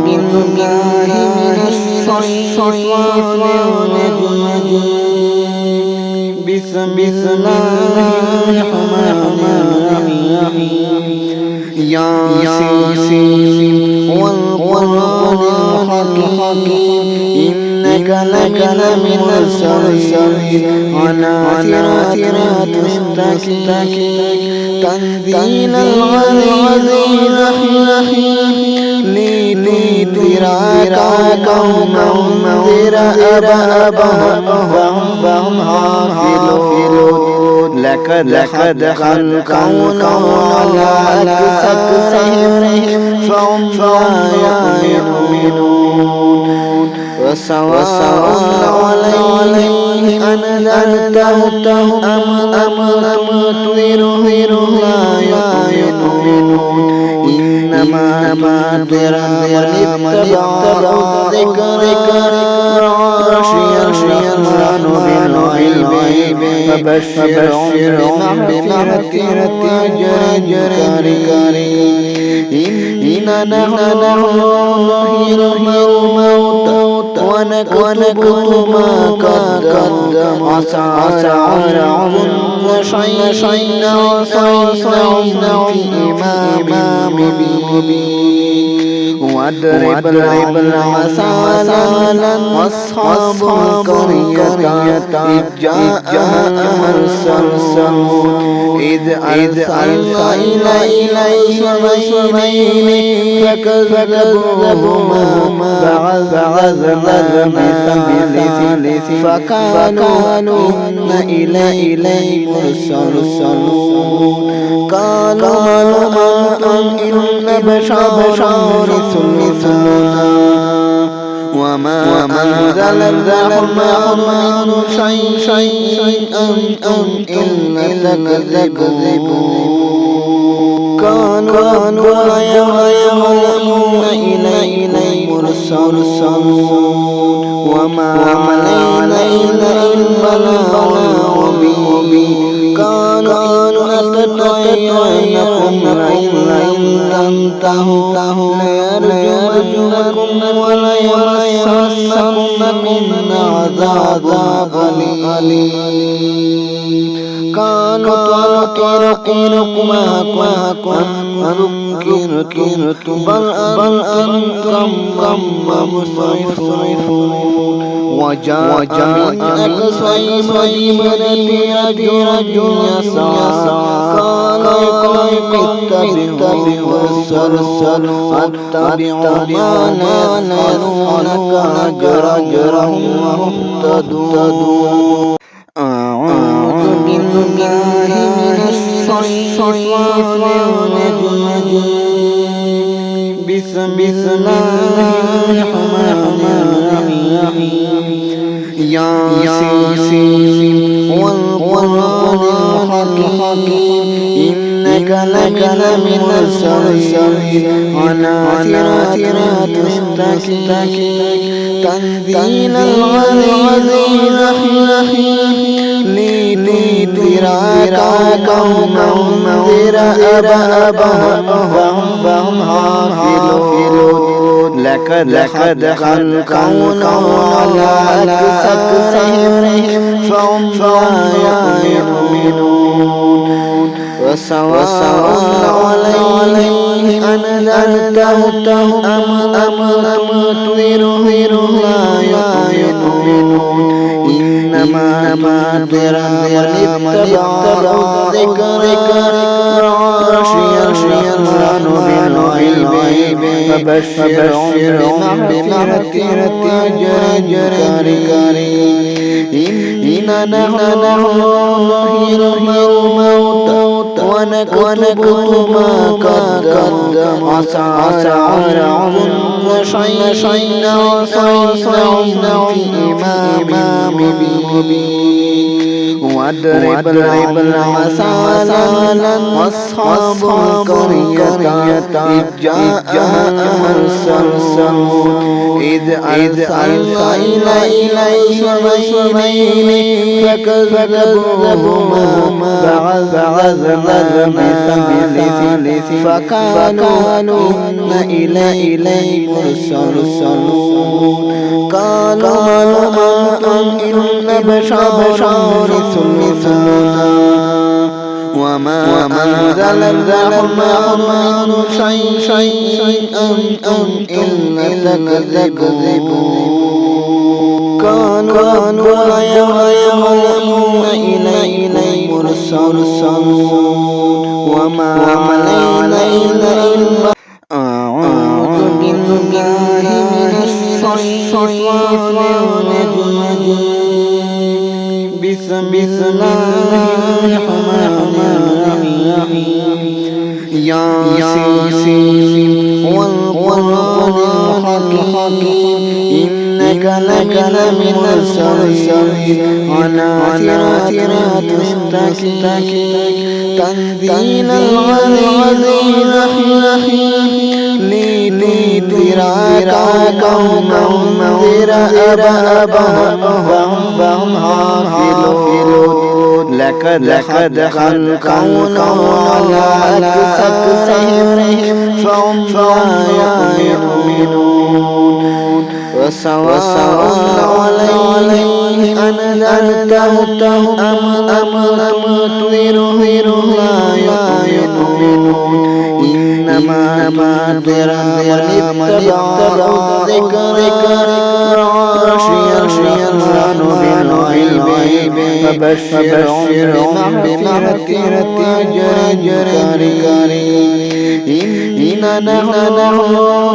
بالله من الشيطان الرجيم بسم الله الرحمن الرحيم ياسين والقرآن الحكيم إنك لمن المرسلين على صراط مستقيم تنزيل العزيز الرحيم لتنذر قوما منذر أباهم فهم غافلون لقد خلقنا على أكثرهم فهم لا يؤمنون وسواء عليهم أنذرتهم أم تنذرهم لا يؤمنون إنما تنذر من اتبع الذكر وخشي الرحمن بالغيب فبشرهم بمغفرة وأجر كريم إنا نحن نحيي الموتى ونكتب ما قدموا وآثارهم وشينا في إمام مبين واضرب مثلا أصحاب القرية إذ جاءها المرسلون إذ أرسلنا إليهم اثنين فكذبوهما فعززنا بثالث فقالوا إن إليكم مرسلون قالوا أنتم إلا بشر مثلنا وما أنزل الرحمن شيئا إلا تكذبون قالوا يوم إليكم مرسلون وما علينا إلا البلاغ المبين قالوا أتطيرنكم لئن لم تنتهوا ليرجمنكم وليمسنكم منا عذاب أليم قالوا طائركم ذكرتم بل أنتم مسرفون وجاء من أقصى المدينة رجل يسعى قال اتبعوا اتبعوا ما لا يسألونك أجرا وهم مهتدون أعوذ بالله من الشيطان الرجيم بسم الله الرحمن الرحيم ياسين والقرآن الحكيم إنك لمن المرسلين على صراط مستقيم تنزيل العزيز الرحيم لتنذر قوما منذر أباهم فهم غافلون لقد خلقنا على أكثرهم فهم لا يؤمنون وسواء عليهم أنذرتهم أم تنذرهم لا يؤمنون إنما تنذر من اتبع الذكر وخشي الرحمن بالغيب فبشرهم بمغفرة وأجر كريم إنا نحن نحيي الموتى ونكتب ما قدموا وآثارهم وشينا في إمام مبين واضرب مثلا أصحاب القرية إذ جاءها المرسلون إذ أرسلنا إليهم اثنين فكذبوهما فعززنا بثالث فقالوا إنا إليكم مرسلون قالوا ما أنتم إلا بشر مثلنا وما أنزل الرحمن شيئا إلا تكذبون قالوا ربنا يعلم إليكم مرسلون وما علينا إلا أعوذ بالله من الشيطان الرجيم بسم الله الرحمن الرحيم ياسين والقرآن الحكيم إنك لمن المرسلين على صراط مستقيم تنزيل العزيز الرحيم لتنذر قوما منذر آباءهم فهم غافلون لقد خلقنا على أكثرهم فهم لا يؤمنون وسواء عليهم أنذرتهم أم لم تنذرهم لا يؤمنون إنما تنذر من اتبع الذكر وخشي بالغيب فبشرهم بمغفرة أجر كريم إننا نحن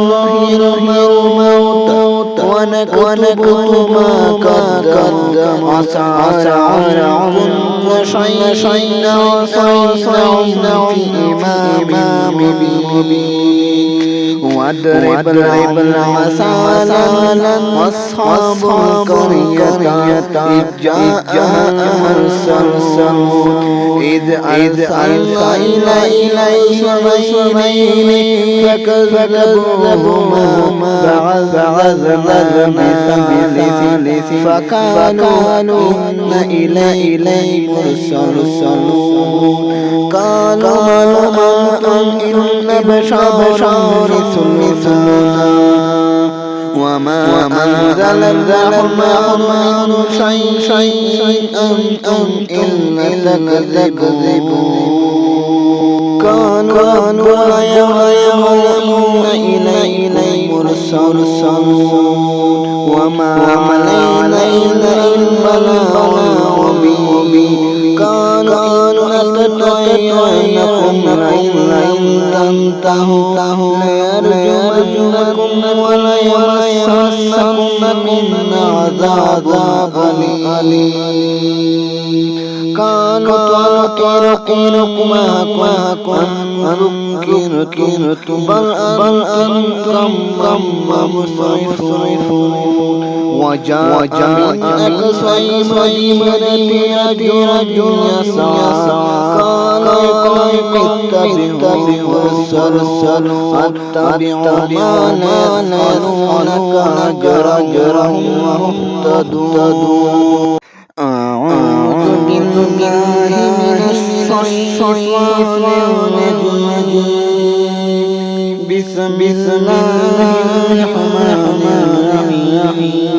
نحيي الموتى ونكتب ما قدموا وسعرهم شيئا وصينا في إمام مبين واضرب مثلا أصحاب القرية إذ جاءها المرسلون إذ أرسلنا إليهم اثنين فكذبوهما فعززنا بثالث فقالوا إنا إليكم مرسلون قالوا ما أنتم إلا بشر مثلنا وما أنزل الرحمن شيئا إلا تكذبون قالوا يعلمون إليكم مرسلون وما علينا إلا البلاغ المبين قالوا لنطيعنكم لئن لم تنتهوا ليرجمنكم وليمسنكم عذاب أليم قالوا طائركم معكم ذكرتم بل أنتم مسرفون وجاء من أقصى المدينة رجل يسعى قال اتبعوا اتبعوا ما لا يسألونك أجرا وهم مهتدون أعوذ بالله من الشيطان الرجيم بسم الله الرحمن الرحيم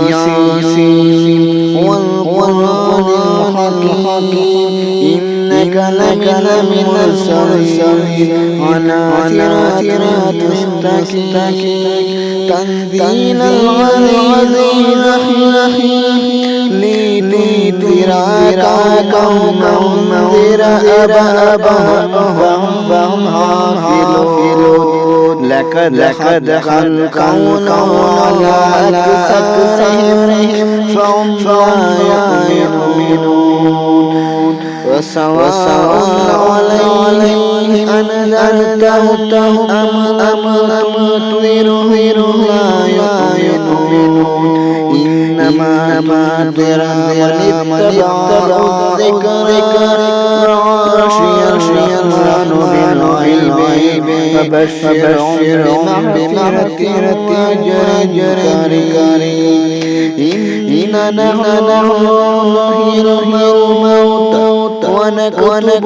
ياسين والقرآن الحكيم إنك لمن المرسلين على صراط مستقيم تنزيل العزيز الرحيم لتنذر قوما منذر آباءهم فهم غافلون لقد خلقنا على أكثرهم فهم لا يؤمنون وسواء عليهم عليهم أنذرتهم أم تنذرهم لا يؤمنون إنما تنذر من اتبع الذكر وخشي الرحمن بالغيب فبشرهم بمغفرة وأجر كريم إنا نحن نحيي الموتى ونكتب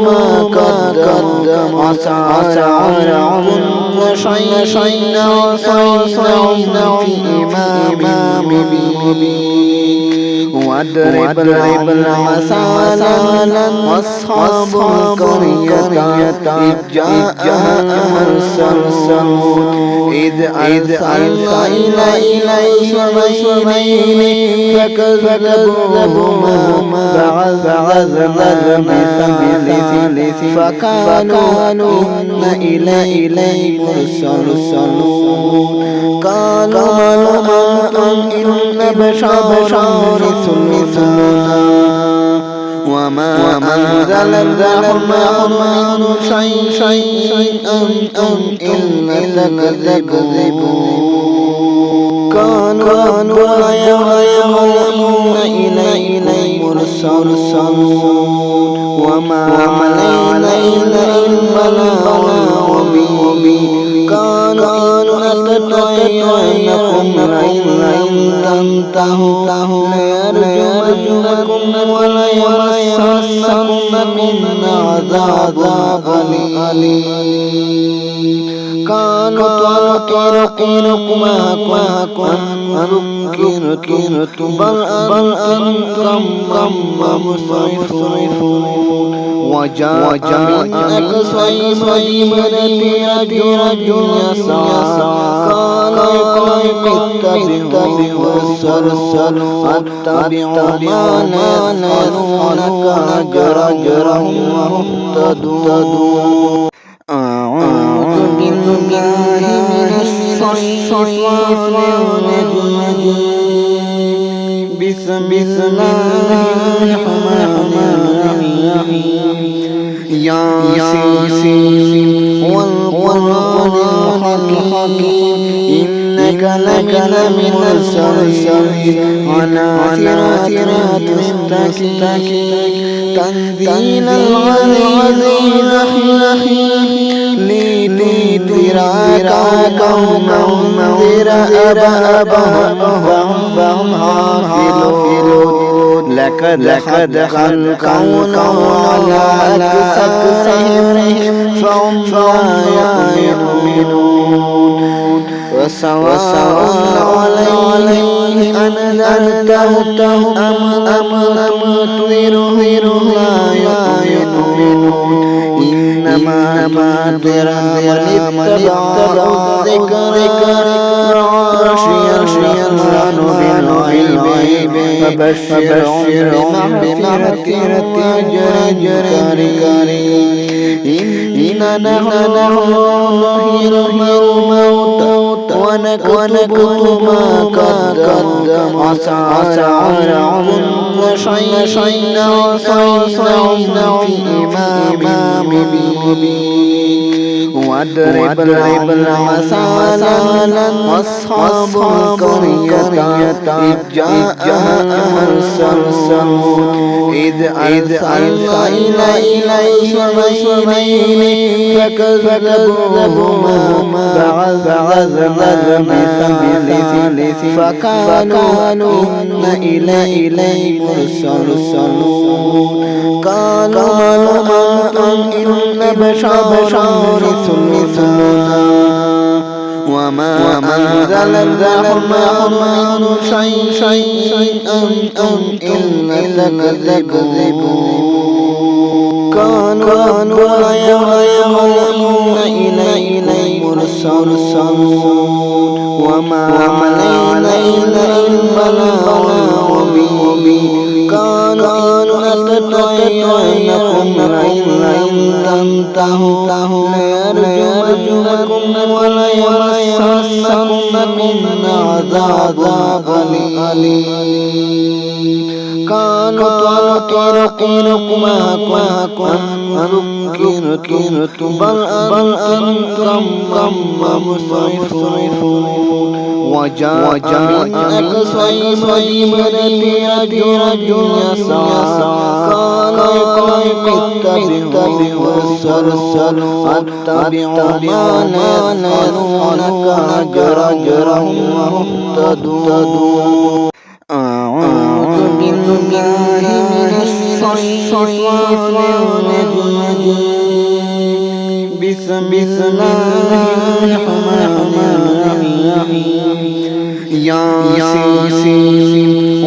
ما قدموا وسعوا كل شيء وصيناهم في إمام مبين واضرب مثلا أصحاب القرية إذ جاءها المرسلون إذ أرسلنا إليهم اثنين فكذبوهما فعززنا بثالث فقالوا إنا إليكم مرسلون قالوا أنتم إلا بشر مثلنا وما أنزل الرحمن من شيئا إلا كذبوا كانوا لا يعلمون إليكم مرسلون وما علينا إلا البلاغ المبين كانوا نتطيرنكم لئن تنتهوا ليرجمنكم وليمسنكم منا عذاب أليم قالوا طائركم معكم ذكرتم بل أنتم مسرفون وجاء من أقصى المدينة رجل يسعى قال اتبعوا اتبعوا ما لا يسألونك أجرا مهتدون أعوذ بالله من الشيطان الرجيم بسم الله الرحمن الرحيم ياسين والقرآن الحكيم إنك لمن المرسلين على صراط مستقيم تنزيل العزيز الرحيم لتنذر قوما منذر فهم غافلون لقد خلقنا على أكثرهم فهم لا يؤمنون وسواء عليهم أنذرتهم أم تنذرهم لا يؤمنون إنما تنذر من اتبع الذكر وخشي الرحمن بالغيب فبشرهم بمغفرة وأجر كريم إنا نحن نحيي الموتى ونكتب ما قدموا وسعوا كل شيء وصيناهم في إمام مبين واضرب مثلا أصحاب القرية إذ جاءها المرسلون إذ أرسلنا إليهم اثنين فكذبوهما فعززنا بثالث فقالوا إنا إليكم مرسلون قالوا أنتم إلا بشر مثلنا وما أنزل الرحمن من شيئا إلا كذبوا كانوا لا يعلمون إليكم مرسلون وما علينا إلا البلاغ المبين كانوا نتطيرنكم لئن تنتهوا ليرجمنكم وليمسنكم منا عذاب أليم كانوا طرقكم ذكرتم بل أنتم مسرفون وجاء من أقصى المدينة رجل يسعى قال اتبعوا وارسلوا اتبعوا ما يسألونك أجرا مهتدون. أعوذ بالله من الشيطان الرجيم بسم الله الرحمن الرحيم ياسين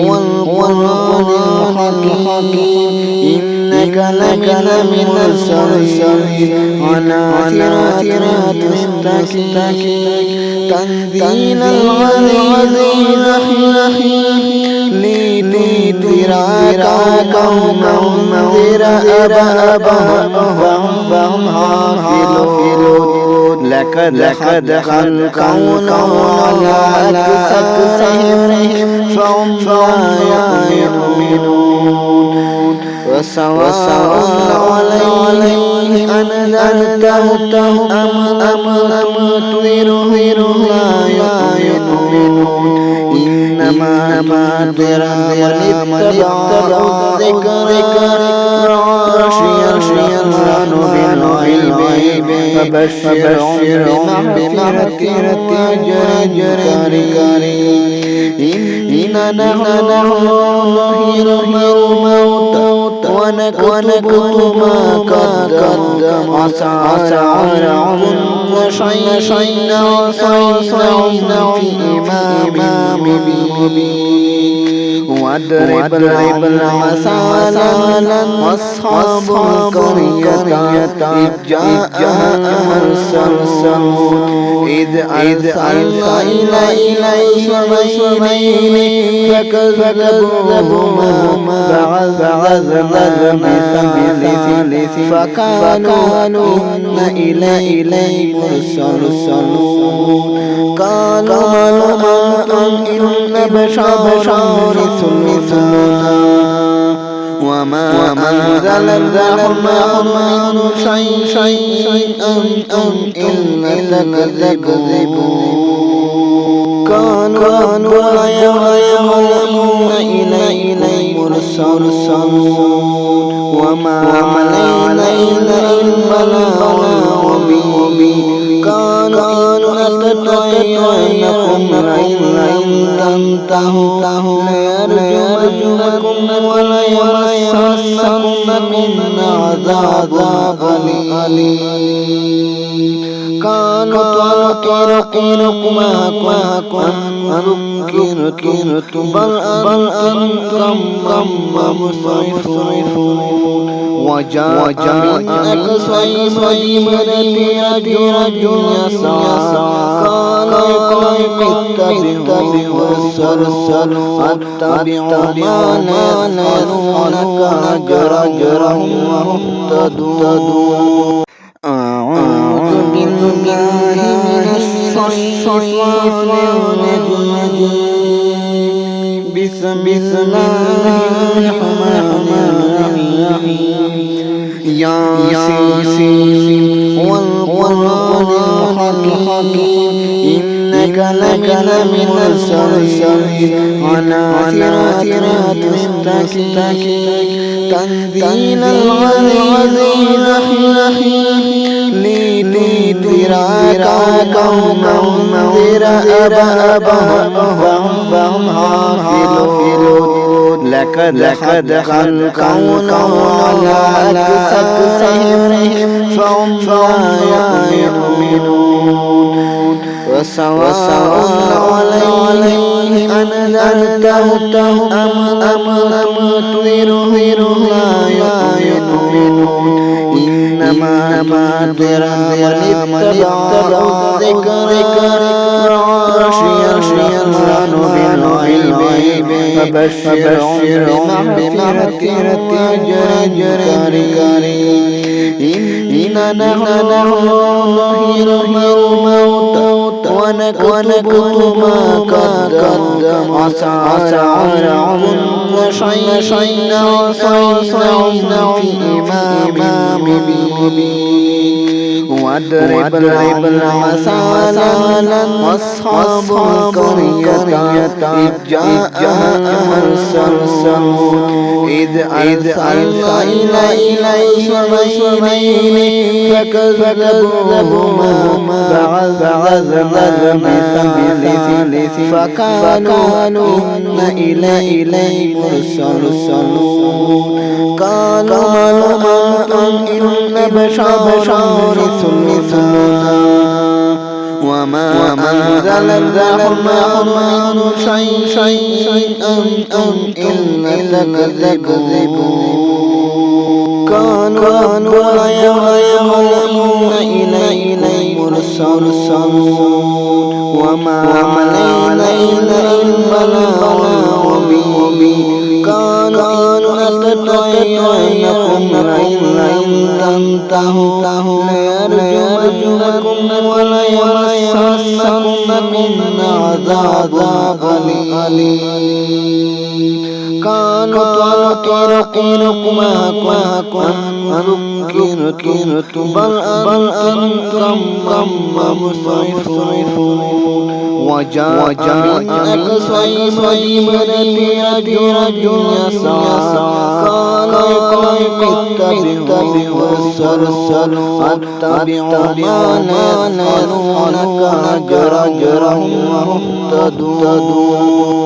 والقرآن الحكيم إنك لمن المرسلين على صراط مستقيم تنزيل العزيز الرحيم لتنذر قوما منذر فهم غافلون لقد خلقنا على أكثرهم فهم لا يؤمنون وسواء عليهم أنذرتهم أم لم تنذرهم لا يؤمنون إنما تنذر من اتبع الذكر وخشي الرحمن بالغيب فبشرهم بمغفرة أجر كريم. إنا نحن نحيي الموتى ونكتب ما قدموا وآثارهم وشينا في إمام مبين. واضرب مثلا أصحاب القرية إذ جاءها المرسلون إذ أرسلنا إليهم اثنين فكذبوهما فعززنا بثالث فقالوا إنا إليكم مرسلون. قالوا أنتم إلا بشر مثلنا وما أنزل الرحمن من شيئا إلا كذبوا. كانوا يعلمون إليكم مرسلون وما علينا إلا البلاغ المبين. كانوا نتطيرنكم لئن لم تنتهوا ليرجمنكم وليمسنكم منا عذاب أليم. كانوا طرقكم ذكرتم بل أنتم مسرفون وجاء من أقصى المدينة رجل يسعى قال اتبعوا وارسلوا اتبعوا ما يسألونك أجرا مهتدون. أعوذ بالله من الشيطان الرجيم بسم الله الرحمن الرحيم ياسين والقرآن الحكيم إنك لمن المرسلين على صراط مستقيم تنزيل العزيز الرحيم لتنذر قوما منذر فهم غافلون لقد خلقنا على أكثرهم فهم لا يؤمنون وسواء عليهم أنذرتهم أم لم تنذرهم لا يؤمنون إنما تنذر من اتبع الذكر وخشي الرحمن بالغيب فبشرهم بمغفرة أجر كريم. إنا نحن نحيي الموتى ونكتب ما قدم عسى كل شيء عصينا في إمام مبين واضرب مثلا أصحاب القرية إذ جاءها المرسلون إذ أرسلنا إليهم اثنين فكذبوهما فعززنا بثالث فقالوا إنا إليكم مرسلون قالوا إن بشر مثلنا وما أنزل الرحمن من شيئا إلا تكذبون قالوا يعلمون إليكم مرسلون وما علينا إلا البلاغ المبين قالوا أتطيرنكم لئن لم تنتهوا ليرجمنكم وليمسنكم منا عذاب أليم قالوا ذكرتم بل أنتم مسرفون وجاء من أقصى المدينة رجل يسعى قال اتبعوا اتبعوا ما لا يسألونك أجرا وهم مهتدون